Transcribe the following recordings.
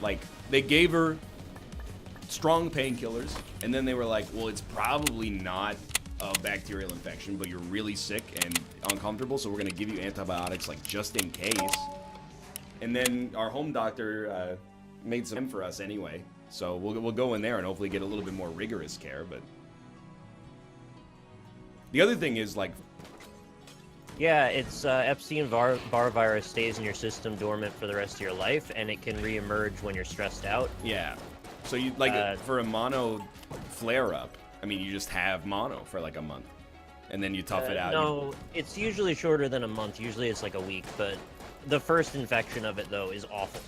Like, they gave her strong painkillers, and then they were like, well, it's probably not a bacterial infection, but you're really sick and uncomfortable, so we're going to give you antibiotics, like, just in case. And then our home doctor made some for us anyway, so we'll go in there and hopefully get a little bit more rigorous care. But the other thing is, like, yeah, it's Epstein-Barr virus stays in your system dormant for the rest of your life, and it can reemerge when you're stressed out. yeah, so you like for a mono flare-up, I mean, you just have mono for like a month, and then you tough it out. No, it's usually shorter than a month. Usually it's like a week, but the first infection of it, though, is awful.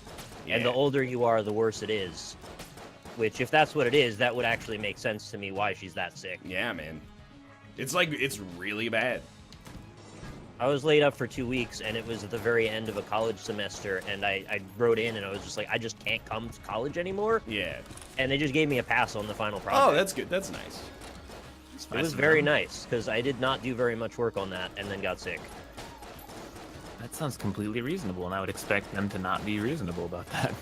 Yeah. And the older you are, the worse it is. Which, if that's what it is, that would actually make sense to me why she's that sick. Yeah, man. It's like, it's really bad. I was laid up for 2 weeks, and it was at the very end of a college semester, and I wrote in, and I was just like, I just can't come to college anymore. Yeah. And they just gave me a pass on the final project. Oh, that's good. That's nice. It was very nice, because I did not do very much work on that, and then got sick. That sounds completely reasonable, and I would expect them to not be reasonable about that.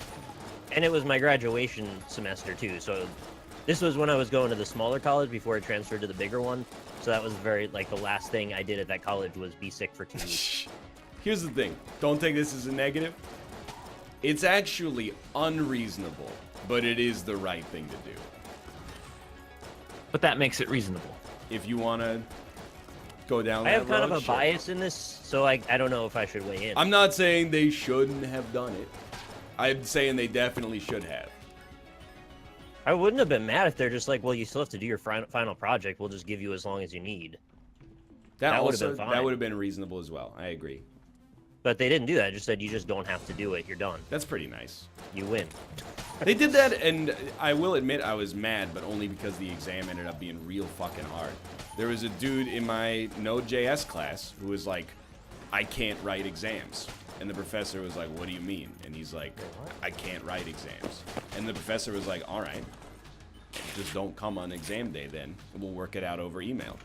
And it was my graduation semester, too, so this was when I was going to the smaller college before I transferred to the bigger one. So that was very, like, the last thing I did at that college was be sick for 2 weeks. Here's the thing. Don't take this as a negative. It's actually unreasonable, but it is the right thing to do. But that makes it reasonable. If you want to go down I that have kind of road, a sure. bias in this, so I don't know if I should weigh in. I'm not saying they shouldn't have done it. I'm saying they definitely should have. I wouldn't have been mad if they're just like, well, you still have to do your final project. We'll just give you as long as you need. That would have been fine. That would have been reasonable as well. I agree. But they didn't do that. Just said you just don't have to do it. You're done. That's pretty nice. You win. They did that, and I will admit I was mad, but only because the exam ended up being real fucking hard. There was a dude in my Node.js class who was like, I can't write exams. And the professor was like, what do you mean? And he's like, I can't write exams. And the professor was like, all right, just don't come on exam day then. And we'll work it out over email.